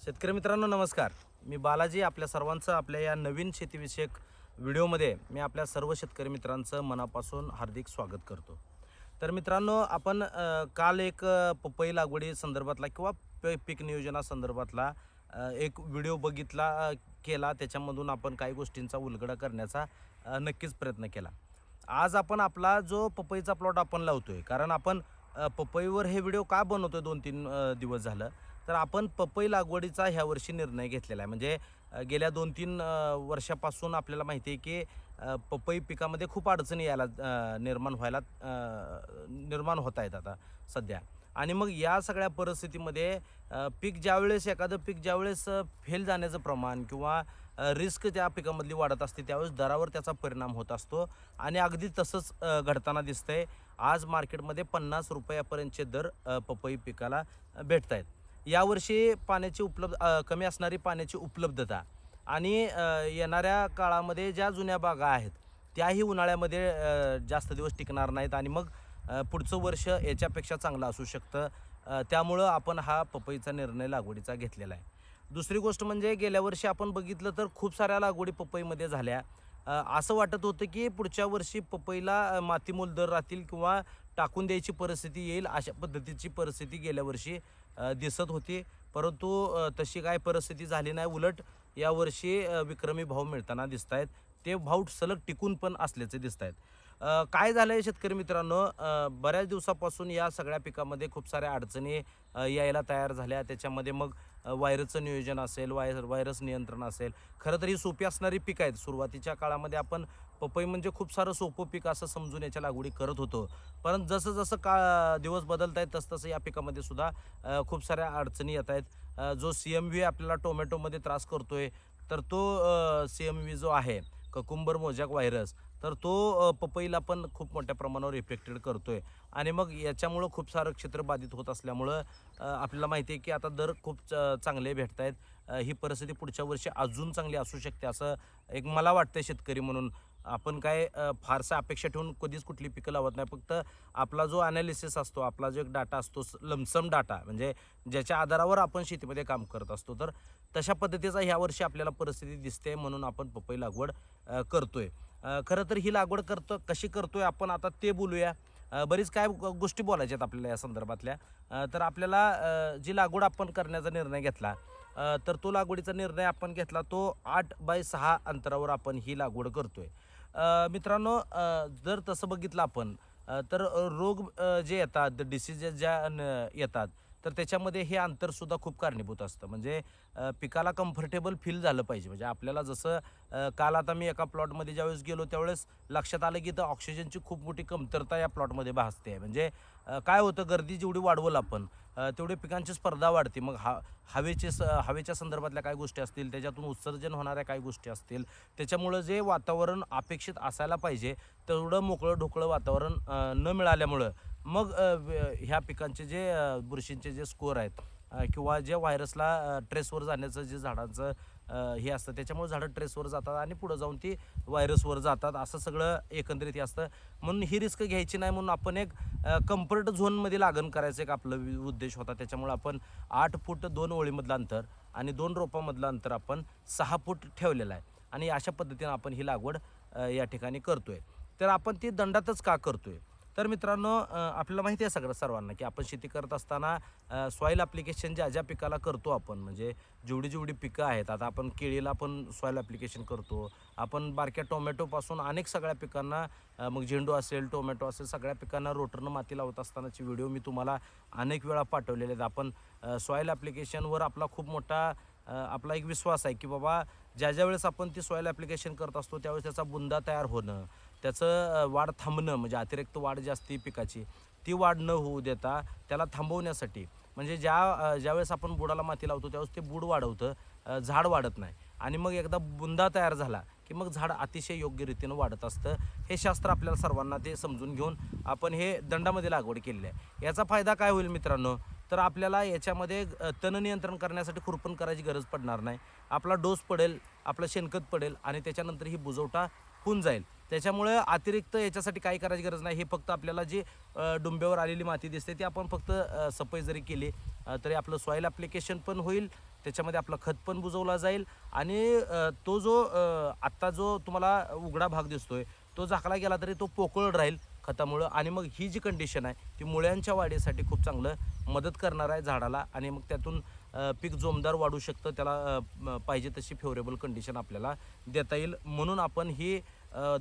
शेतकरी मित्रांनो नमस्कार. मी बालाजी आपल्या सर्वांचं आपल्या या नवीन शेतीविषयक व्हिडिओमध्ये मी आपल्या सर्व शेतकरी मित्रांचं मनापासून हार्दिक स्वागत करतो. तर मित्रांनो आपण काल एक पपई लागवडी संदर्भातला किंवा पीक नियोजनासंदर्भातला एक व्हिडिओ केला त्याच्यामधून आपण काही गोष्टींचा उलगडा करण्याचा नक्कीच प्रयत्न केला. आज आपण आपला जो पपईचा प्लॉट आपण लावतोय कारण आपण पपईवर हे व्हिडिओ का बनवतोय 2-3 दिवस झालं तर आपण पपई लागवडीचा ह्या वर्षी निर्णय घेतलेला आहे. म्हणजे गेल्या 2-3 वर्षापासून आपल्याला माहिती आहे की पपई पिकामध्ये खूप अडचणी यायला निर्माण होत आहेत आता सध्या. आणि मग या सगळ्या परिस्थितीमध्ये एखादं पीक ज्यावेळेस फेल जाण्याचं प्रमाण किंवा रिस्क त्या पिकामधली वाढत असते त्यावेळेस दरावर त्याचा परिणाम होत असतो आणि अगदी तसंच घडताना दिसतंय. आज मार्केटमध्ये 50 रुपयापर्यंतचे दर पपई पिकाला भेटत आहेत. यावर्षी कमी असणारी पाण्याची उपलब्धता आणि येणाऱ्या काळामध्ये ज्या जुन्या बागा आहेत त्याही उन्हाळ्यामध्ये जास्त दिवस टिकणार नाहीत आणि मग पुढचं वर्ष याच्यापेक्षा चांगलं असू शकतं. त्यामुळं आपण हा पपईचा निर्णय लागवडीचा घेतलेला आहे. दुसरी गोष्ट म्हणजे गेल्या वर्षी आपण बघितलं तर खूप साऱ्या लागवडी पपईमध्ये झाल्या. असं वाटत होतं की पुढच्या वर्षी पपईला मातीमोल दर राहतील किंवा टाकून द्यायची परिस्थिती येईल अशा पद्धतीची परिस्थिती गेल्या वर्षी दिसत होती. परंतु तशी काय परिस्थिती झाली नाही. उलट यावर्षी विक्रमी भाव मिळताना दिसत आहेत. ते भाव सलग टिकून पण असल्याचे दिसत आहेत. काय झालं आहे शेतकरी मित्रांनो, बऱ्याच दिवसापासून या सगळ्या पिकामध्ये खूप साऱ्या अडचणी यायला तयार झाल्या. त्याच्यामध्ये मग व्हायरसचं नियोजन असेल, व्हायरस नियंत्रण असेल. खरं तर ही सोपी असणारी पीक आहेत. सुरुवातीच्या काळामध्ये आपण पपई म्हणजे खूप सारं सोपं पीक असं समजून याच्या लागवडी करत होतो. परंतु जसं जसं दिवस बदलत आहेत तसं या पिकामध्ये सुद्धा खूप साऱ्या अडचणी येत आहेत. जो CMV आपल्याला टोमॅटोमध्ये त्रास करतोय तर तो CMV जो आहे ककुंबर मोजॅक व्हायरस तर तो पपईला पण खूप मोठ्या प्रमाणावर इफेक्टेड करतोय आणि मग याच्यामुळं खूप सारं क्षेत्र बाधित होत असल्यामुळं आपल्याला माहिती आहे की आता दर खूप चांगले भेटत आहेत. ही परिस्थिती पुढच्या वर्षी अजून चांगली असू शकते असं एक मला वाटतं. शेतकरी म्हणून आपण काय फारसा अपेक्षा ठेवून कधीच कुठली पिकं लावत नाही. फक्त आपला जो ॲनालिसिस असतो, आपला जो एक डाटा असतो, लमसम डाटा म्हणजे ज्याच्या आधारावर आपण शेतीमध्ये काम करत असतो, तर तशा पद्धतीचा ह्या वर्षी आपल्याला परिस्थिती दिसते म्हणून आपण पपई लागवड करतोय. खरं तर ही लागवड कशी करतोय आपण आता ते बोलूया. बरीच काय गोष्टी बोलायच्या आहेत आपल्याला या संदर्भातल्या. तर आपल्याला जी लागवड आपण करण्याचा निर्णय घेतला तर तो लागवडीचा निर्णय आपण घेतला तो 8x6 अंतरावर आपण ही लागवड करतोय. मित्रांनो, जर तसं बघितलं आपण तर रोग जे येतात, डिसीजेस येतात तर त्याच्यामध्ये हे अंतरसुद्धा खूप कारणीभूत असतं. म्हणजे पिकाला कम्फर्टेबल फील झालं पाहिजे. म्हणजे आपल्याला जसं काल आता मी एका प्लॉटमध्ये ज्यावेळेस गेलो त्यावेळेस लक्षात आलं की इथं ऑक्सिजनची खूप मोठी कमतरता या प्लॉटमध्ये भासते. म्हणजे काय होतं, गर्दी जेवढी वाढवल आपण तेवढी पिकांची स्पर्धा वाढते. मग हवेच्या संदर्भातल्या काही गोष्टी असतील, त्याच्यातून उत्सर्जन होणाऱ्या काही गोष्टी असतील, त्याच्यामुळं जे वातावरण अपेक्षित असायला पाहिजे तेवढं मोकळं ढोकळं वातावरण न मिळाल्यामुळं मग ह्या पिकांचे जे बुरशींचे जे स्कोअर आहेत किंवा जे व्हायरसला ट्रेसवर जाण्याचं जे झाडांचं हे असतं त्याच्यामुळे झाडं ट्रेसवर जातात आणि पुढं जाऊन ती व्हायरसवर जातात. असं सगळं एकंदरीत हे असतं. म्हणून ही रिस्क घ्यायची नाही म्हणून आपण एक कम्फर्ट झोनमध्ये लागण करायचं एक आपलं उद्देश होता. त्याच्यामुळे आपण 8 फूट 2 ओळीमधलं अंतर आणि 2 रोपामधलं अंतर आपण 6 फूट ठेवलेलं आहे आणि अशा पद्धतीनं आपण ही लागवड या ठिकाणी करतोय. तर आपण ती दंडातच का करतोय? तर मित्रांनो, आपल्याला माहिती आहे सर्वांना की आपण शेती करत असताना सॉईल ॲप्लिकेशन ज्या पिकाला करतो आपण, म्हणजे जेवढी पिकं आहेत, आता आपण केळीला पण सॉईल ॲप्लिकेशन करतो. आपण बारक्या टोमॅटोपासून अनेक सगळ्या पिकांना मग झेंडू असेल, टोमॅटो असेल, सगळ्या पिकांना रोटरनं माती लावत असतानाचे व्हिडिओ मी तुम्हाला अनेक वेळा पाठवलेले आहेत. आपण सॉईल ॲप्लिकेशनवर आपला खूप मोठा आपला एक विश्वास आहे की बाबा ज्या वेळेस आपण ती सॉईल ॲप्लिकेशन करत असतो त्यावेळेस त्याचा बुंदा तयार होणं, त्याचं वाढ थांबणं, म्हणजे अतिरिक्त वाढ जी असते पिकाची ती वाढ न होऊ देता त्याला थांबवण्यासाठी म्हणजे ज्यावेळेस आपण बुडाला माती लावतो त्यावेळेस ते बूड वाढवतं, झाड वाढत नाही आणि मग एकदा बुंदा तयार झाला की मग झाड अतिशय योग्य रीतीनं वाढत असतं. हे शास्त्र आपल्याला सर्वांना ते समजून घेऊन आपण हे दंडामध्ये लागवड केलेली आहे. याचा फायदा काय होईल मित्रांनो, तर आपल्याला याच्यामध्ये तण नियंत्रण करण्यासाठी खुरपण करायची गरज पडणार नाही. आपला डोस पडेल, आपलं शेणखत पडेल आणि त्याच्यानंतर ही बुजवटा होऊन जाईल. त्याच्यामुळे अतिरिक्त याच्यासाठी काही करायची गरज नाही. हे फक्त आपल्याला जी डुंब्यावर आलेली माती दिसते ती आपण फक्त सफाई जरी केली तरी आपलं सॉईल ॲप्लिकेशन पण होईल त्याच्यामध्ये आपलं खत पण बुजवला जाईल आणि तो जो आत्ता जो तुम्हाला उघडा भाग दिसतोय तो झाकला गेला तरी तो पोकळ राहील खतामुळं आणि मग ही जी कंडिशन आहे ती मुळ्यांच्या वाढीसाठी खूप चांगलं मदत करणार आहे झाडाला आणि मग त्यातून पीक जोमदार वाढू शकतं, त्याला पाहिजे तशी फेवरेबल कंडिशन आपल्याला देता येईल. म्हणून आपण ही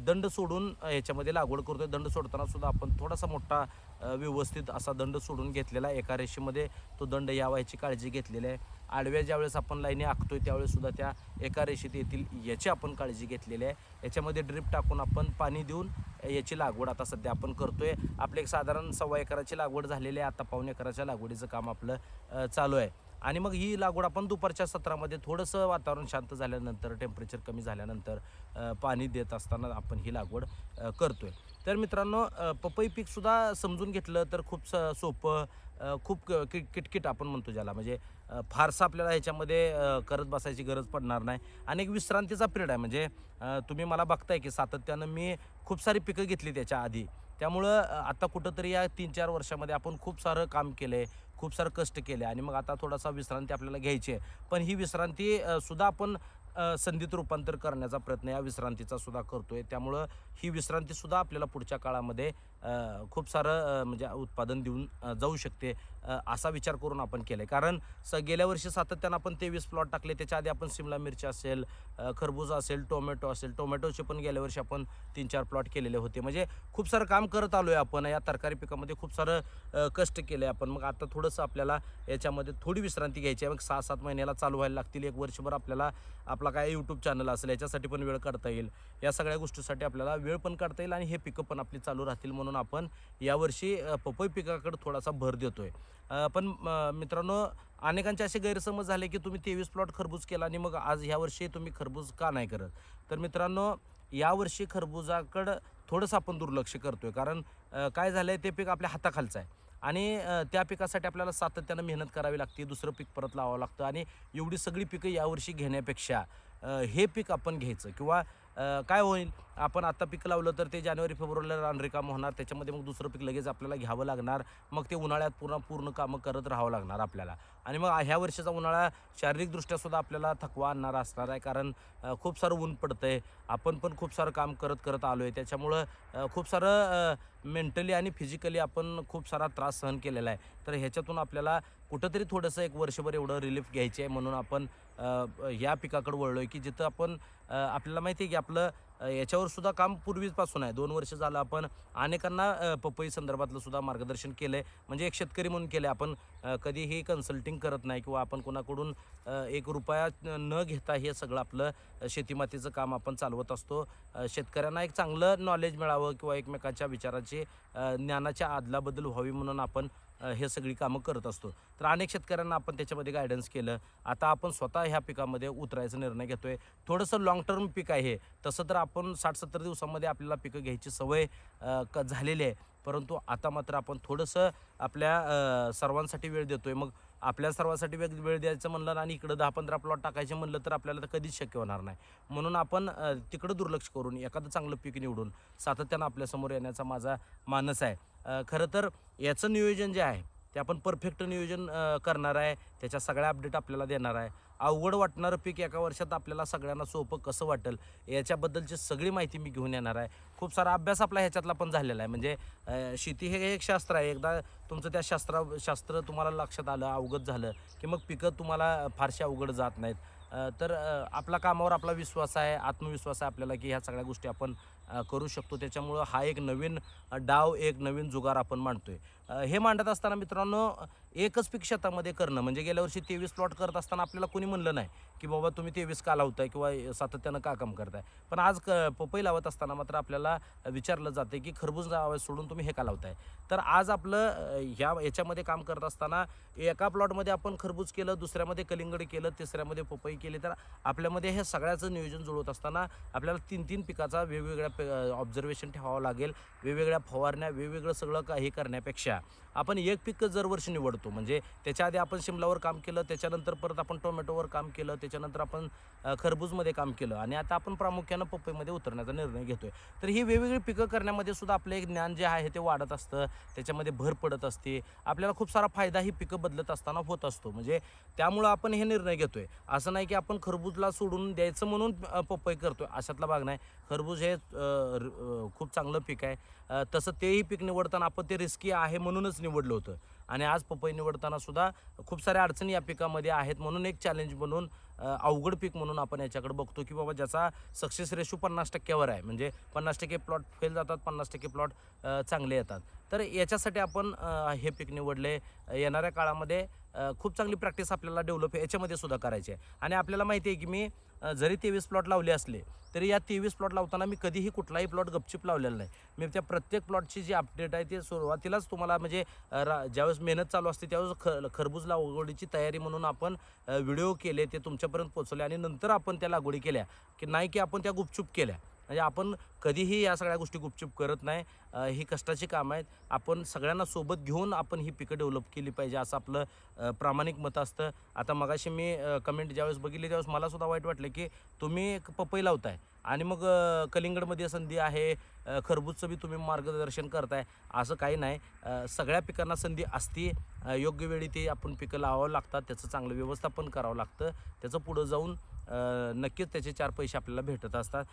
दंड सोडून ह्याच्यामध्ये लागवड करतोय. दंड सोडताना सुद्धा आपण थोडासा मोठा व्यवस्थित असा दंड सोडून घेतलेला आहे. एका रेषेमध्ये तो दंड यावा याची काळजी घेतलेली आहे. आडव्या ज्यावेळेस आपण लाईनी आखतोय त्यावेळेस सुद्धा त्या एका रेषेत येतील याची आपण काळजी घेतलेली आहे. याच्यामध्ये ड्रिप टाकून आपण पाणी देऊन याची लागवड आता सध्या आपण करतोय. आपले एक साधारण 1.25 एकराची लागवड झालेली आहे. आता 1.25 एकराच्या लागवडीचं काम आपलं चालू आहे. आणि मग ही लागवड आपण दुपारच्या सत्रामध्ये थोडंसं वातावरण शांत झाल्यानंतर, टेम्परेचर कमी झाल्यानंतर पाणी देत असताना आपण ही लागवड करतोय. तर मित्रांनो, पपई पीकसुद्धा समजून घेतलं तर खूप सोपं, खूप किटकिट आपण म्हणतो ज्याला, म्हणजे फारसं आपल्याला ह्याच्यामध्ये करत बसायची गरज पडणार नाही आणि एक विश्रांतीचा पिरियड आहे. म्हणजे तुम्ही मला बघताय की सातत्यानं मी खूप सारी पिकं घेतली त्याच्या आधी. त्यामुळं आता कुठंतरी या 3-4 वर्षामध्ये आपण खूप सारं काम केलं आहे, खूप सारं कष्ट केले आणि मग आता थोडासा विश्रांती आपल्याला घ्यायची आहे. पण ही विश्रांती सुद्धा आपण संधीत रूपांतर करण्याचा प्रयत्न या विश्रांतीचा सुद्धा करतोय. त्यामुळं ही विश्रांतीसुद्धा आपल्याला पुढच्या काळामध्ये खूप सारं म्हणजे उत्पादन देऊन जाऊ शकते, असा विचार करून आपण केलं आहे. कारण गेल्या वर्षी सातत्यानं आपण 23 प्लॉट टाकले. त्याच्या आधी आपण शिमला मिरची असेल, खरबूज असेल, टोमॅटो असेल. टोमॅटोचे पण गेल्या वर्षी आपण 3-4 प्लॉट केलेले होते. म्हणजे खूप सारं काम करत आलो आहे आपण. या तरकारी पिकामध्ये खूप सारं कष्ट केले आपण. मग आता थोडंसं आपल्याला याच्यामध्ये थोडी विश्रांती घ्यायची आहे. मग 6-7 महिन्याला चालू व्हायला लागतील. 1 वर्षभर आपल्याला आपला काय यूट्यूब चॅनल असेल याच्यासाठी पण वेळ काढता येईल. या सगळ्या गोष्टीसाठी आपल्याला वेळ पण काढता येईल आणि हे पिकं पण आपली चालू राहतील. म्हणून आपण यावर्षी पपई पिकाकडे थोडासा भर देतोय. पण मित्रांनो, अनेकांचे असे गैरसमज झाले की तुम्ही 23 प्लॉट खरबूज केला आणि मग आज ह्यावर्षी तुम्ही खरबूज का नाही करत. तर मित्रांनो, यावर्षी खरबुजाकडं थोडंसं आपण दुर्लक्ष करतोय. कारण काय झालं आहे, ते पीक आपल्या हाताखालचं आहे आणि त्या पिकासाठी आपल्याला सातत्यानं मेहनत करावी लागते. दुसरं पीक परत लावावं लागतं आणि एवढी सगळी पिकं यावर्षी घेण्यापेक्षा हे पीक आपण घ्यायचं. किंवा काय होईल, आपण आता पीक लावलं तर ते जानेवारी-फेब्रुवारीला रान रिकामं होणार. त्याच्यामध्ये मग दुसरं पीक लगेच आपल्याला घ्यावं लागणार. मग ते उन्हाळ्यात पूर्ण कामं करत राहावं लागणार आपल्याला. आणि मग ह्या वर्षीचा उन्हाळा शारीरिकदृष्ट्यासुद्धा आपल्याला थकवा आणणारा असणार आहे. कारण खूप सारं ऊन पडतं आहे. आपण पण खूप सारं काम करत आलो आहे. त्याच्यामुळं खूप सारं मेंटली आणि फिजिकली आपण खूप सारा त्रास सहन केलेला आहे. तर ह्याच्यातून आपल्याला कुठंतरी थोडंसं 1 वर्षभर एवढं रिलीफ घ्यायची आहे. म्हणून आपण या पिकाकडे वळलो आहे की जिथं आपण आपल्याला माहिती आहे की आपलं याच्यावर सुद्धा काम पूर्वीपासून आहे. 2 वर्ष झालं आपण अनेकांना पपई संदर्भातलं सुद्धा मार्गदर्शन केलं आहे. म्हणजे एक शेतकरी म्हणून केलं आहे. आपण कधीही कन्सल्टिंग करत नाही किंवा आपण कोणाकडून 1 रुपया न घेता हे सगळं आपलं शेतीमातीचं काम आपण चालवत असतो. शेतकऱ्यांना एक चांगलं नॉलेज मिळावं किंवा एकमेकांच्या विचाराची ज्ञानाच्या अदलाबदल व्हावी म्हणून आपण हे सगळी कामं करत असतो. तर अनेक शेतकऱ्यांना आपण त्याच्यामध्ये गायडन्स केलं. आता आपण स्वतः ह्या पिकामध्ये उतरायचा निर्णय घेतोय. थोडंसं लाँग टर्म पीक आहे हे. तसं तर आपण 60-70 दिवसामध्ये आपल्याला पिकं घ्यायची सवय झालेली आहे. परंतु आता मात्र आपण थोडंसं आपल्या सर्वांसाठी वेळ देतोय. मग आपल्या सर्वांसाठी वेळ द्यायचं म्हणलं आणि इकडं 10-15 प्लॉट टाकायचे म्हणलं तर आपल्याला तर कधीच शक्य होणार नाही. म्हणून आपण तिकडं दुर्लक्ष करून एखादं चांगलं पीक निवडून सातत्यानं आपल्यासमोर येण्याचा माझा मानस आहे. खरं तर याचं नियोजन जे आहे ते आपण परफेक्ट नियोजन करणार आहे. त्याच्या सगळ्या अपडेट आपल्याला देणार आहे. अवघड वाटणारं पीक एका वर्षात आपल्याला सगळ्यांना सोपं कसं वाटेल याच्याबद्दलची सगळी माहिती मी घेऊन येणार आहे. खूप सारा अभ्यास आपला ह्याच्यातला पण झालेला आहे. म्हणजे शेती हे एक शास्त्र आहे. एकदा तुमचं त्या शास्त्र तुम्हाला लक्षात आलं, अवगत झालं की मग पिकं तुम्हाला फारशी अवघड जात नाहीत. तर आपला कामावर आपला विश्वास आहे, आत्मविश्वास आहे आपल्याला की ह्या सगळ्या गोष्टी आपण करू शकतो. त्याच्यामुळं हा एक नवीन डाव, एक नवीन जुगार आपण मांडतोय. हे मांडत असताना मित्रांनो, एकच पीक शेतामध्ये करणं म्हणजे गेल्या वर्षी 23 प्लॉट करत असताना आपल्याला कोणी म्हणलं नाही की बाबा तुम्ही 23 का लावताय किंवा सातत्यानं का काम करताय. पण आज पपई लावत असताना मात्र आपल्याला विचारलं जाते की खरबूज लावायचं सोडून तुम्ही हे का लावताय. तर आज आपलं याच्यामध्ये काम करत असताना एका प्लॉटमध्ये आपण खरबूज केलं, दुसऱ्यामध्ये कलिंगड केलं, तिसऱ्यामध्ये पपई केली. तर आपल्यामध्ये हे सगळ्याचं नियोजन जुळवत असताना आपल्याला 3-3 पिकाचा वेगवेगळ्या ऑब्झर्वेशन ठेवावं लागेल. वेगवेगळ्या फवारण्या, वेगवेगळं सगळं काही करण्यापेक्षा आपण एक पीक दरवर्षी निवडतो. म्हणजे त्याच्या आधी आपण शिमलावर काम केलं, त्याच्यानंतर परत आपण टोमॅटोवर काम केलं, त्याच्यानंतर आपण खरबूजमध्ये काम केलं आणि आता आपण प्रामुख्यानं पपईमध्ये उतरण्याचा निर्णय घेतोय. तर ही वेगवेगळी पिकं करण्यामध्ये सुद्धा आपलं एक ज्ञान जे आहे ते वाढत असतं, त्याच्यामध्ये भर पडत असते. आपल्याला खूप सारा फायदा ही पिकं बदलत असताना होत असतो. म्हणजे त्यामुळं आपण हे निर्णय घेतोय. असं नाही की आपण खरबूजला सोडून द्यायचं म्हणून पपई करतोय, अशातला भाग नाही. खरबूज हे खूप चांगलं पीक आहे. तसं तेही पीक निवडताना आपण ते रिस्की आहे म्हणूनच निवडलं होतं आणि आज पपई निवडताना सुद्धा खूप साऱ्या अडचणी या पिकामध्ये आहेत. म्हणून एक चॅलेंज म्हणून अवघड पीक म्हणून आपण याच्याकडे बघतो की बाबा ज्याचा सक्सेस रेशो 50% आहे. म्हणजे 50% प्लॉट फेल जातात, 50% प्लॉट चांगले येतात. तर याच्यासाठी आपण हे पीक निवडले. येणाऱ्या काळामध्ये खूप चांगली प्रॅक्टिस आपल्याला डेव्हलप याच्यामध्ये सुद्धा करायची आहे. आणि आपल्याला माहिती आहे की मी जरी 23 प्लॉट लावले असले तरी या 23 प्लॉट लावताना मी कधीही कुठलाही प्लॉट गपचिप लावलेला नाही. मी त्या प्रत्येक प्लॉटची जी अपडेट आहे ती सुरुवातीलाच तुम्हाला म्हणजे ज्यावेळेस मेहनत चालू असते त्यावेळेस खरबूज लागवडीची तयारी म्हणून आपण व्हिडिओ केले, ते तुमच्यापर्यंत पोहोचवले आणि नंतर आपण त्या लागवडी केल्या, की नाही की आपण त्या गुपचूप केल्या. म्हणजे आपण कधीही या सगळ्या गोष्टी गुपचूप करत नाही. ही कष्टाची कामं आहेत. आपण सगळ्यांना सोबत घेऊन आपण ही पिकं डेव्हलप केली पाहिजे असं आपलं प्रामाणिक मत असतं. आता मगाशी मी कमेंट ज्यावेळेस बघितली त्यावेळेस मलासुद्धा वाईट वाटलं की तुम्ही एक पपई लावताय आणि मग कलिंगडमध्ये संधी आहे, खरबूजचं बी तुम्ही मार्गदर्शन करताय, असं काही नाही. सगळ्या पिकांना संधी असते. योग्य वेळी ते आपण पिकं लावावं लागतात, त्याचं चांगलं व्यवस्थापन करावं लागतं. त्याचं पुढं जाऊन नक्कीच त्याचे 4 पैसे आपल्याला भेटत असतात.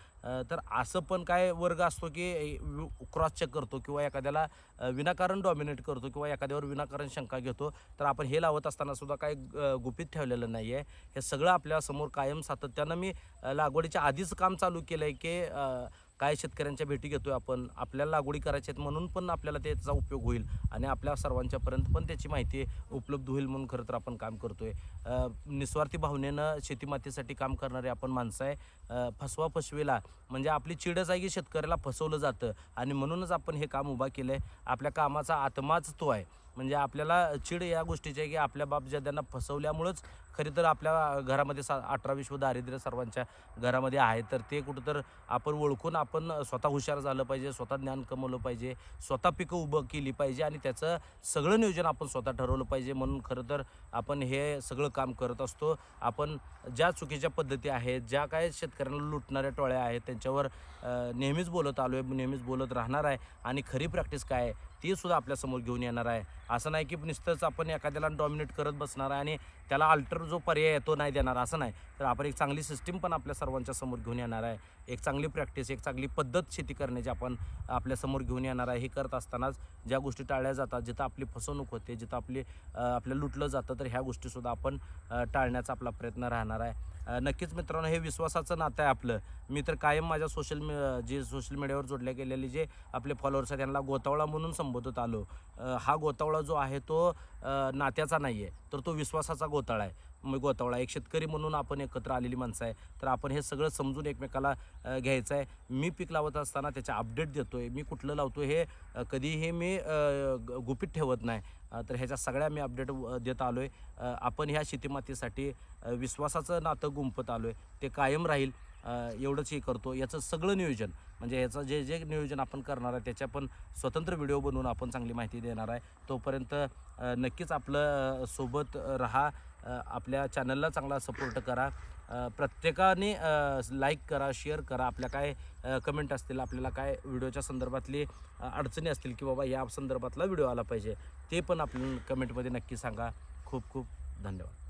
तर असं पण काय वर्ग असतो की क्रॉस चेक करतो किंवा एखाद्याला विनाकारण डॉमिनेट करतो किंवा एखाद्यावर विनाकारण शंका घेतो. तर आपण हे लावत असताना सुद्धा काही गुपित ठेवलेलं नाही आहे. हे सगळं आपल्यासमोर कायम सातत्यानं मी लागवडीच्या आधीच काम चालू केलं आहे की काय शेतकऱ्यांच्या भेटी घेतोय आपण, आपल्याला लागवडी करायच्या आहेत म्हणून पण आपल्याला त्याचा उपयोग होईल आणि आपल्या सर्वांच्यापर्यंत पण त्याची माहिती उपलब्ध होईल म्हणून खरं तर आपण काम करतोय. निस्वार्थी भावनेनं शेतीमातीसाठी काम करणारे आपण माणसं आहे. फसवा फसवेला म्हणजे आपली चिडच आहे की शेतकऱ्याला फसवलं जातं आणि म्हणूनच आपण हे काम उभा केलं आहे. आपल्या कामाचा आत्माच तो आहे. म्हणजे आपल्याला चीड या गोष्टीची आहे की आपल्या बापजाद्यांना फसवल्यामुळंच खरी तर आपल्या घरामध्ये 18 विश्व दारिद्र्य सर्वांच्या घरामध्ये आहे. तर ते कुठं तर आपण ओळखून आपण स्वतः हुशार झालं पाहिजे, स्वतः ज्ञान कमवलं पाहिजे, स्वतः पिकं उभं केली पाहिजे आणि त्याचं सगळं नियोजन आपण स्वतः ठरवलं पाहिजे. म्हणून खरं तर आपण हे सगळं काम करत असतो. आपण ज्या चुकीच्या पद्धती आहेत, ज्या काय शेतकऱ्यांना लुटणाऱ्या टोळ्या आहेत त्यांच्यावर नेहमीच बोलत आलो आहे, नेहमीच बोलत राहणार आहे आणि खरी प्रॅक्टिस काय आहे ती सुद्धा आपल्यासमोर घेऊन येणार आहे. असं नाही की नुसतंच आपण एखाद्याला डॉमिनेट करत बसणार आहे आणि त्याला अल्टर जो पर्याय आहे तो नाही देणार, असं नाही. तर आपण एक चांगली सिस्टीम पण आपल्या सर्वांच्या समोर घेऊन येणार आहे. एक चांगली प्रॅक्टिस, एक चांगली पद्धत शेती करण्याची आपण आपल्यासमोर घेऊन येणार आहे. हे करत असतानाच ज्या गोष्टी टाळल्या जातात, जिथं आपली फसवणूक होते, जिथं आपलं लुटलं जातं, तर ह्या गोष्टीसुद्धा आपण टाळण्याचा आपला प्रयत्न राहणार आहे. नक्कीच मित्रांनो, हे विश्वासाचं नातं आहे आपलं. मी तर कायम माझ्या सोशल मीडियावर जोडले गेलेले जे आपले फॉलोअर्स आहेत त्यांना गोतावळा म्हणून संबोधत आलो. हा गोतावळा जो आहे तो नात्याचा नाही आहे, तर तो विश्वासाचा गोताळा आहे. मग गोतावळा एक शेतकरी म्हणून आपण एकत्र आलेली माणसं आहे. तर आपण हे सगळं समजून एकमेकाला घ्यायचं आहे. मी पीक लावत असताना त्याच्या अपडेट देतो आहे. मी कुठलं लावतो हे कधीही मी गुपित ठेवत नाही. तर ह्याच्या सगळ्या मी अपडेट देत आलो आहे. आपण ह्या शेतीमातीसाठी विश्वासाचं नातं गुंफत आलो आहे, ते कायम राहील. एवढंच हे करतो. याचं सगळं नियोजन म्हणजे याचं जे नियोजन आपण करणार आहे त्याच्या पण स्वतंत्र व्हिडिओ बनवून आपण चांगली माहिती देणार आहे. तोपर्यंत नक्कीच आपलं सोबत राहा. आपल्या चॅनलला चांगला सपोर्ट करा. प्रत्येकाने लाईक करा, शेअर करा. आपल्या काय कमेंट असतील, आपल्याला काय व्हिडिओच्या संदर्भातली अडचणी असतील की बाबा या संदर्भातला व्हिडिओ आला पाहिजे, ते पण आपण कमेंटमध्ये नक्की सांगा. खूप खूप धन्यवाद.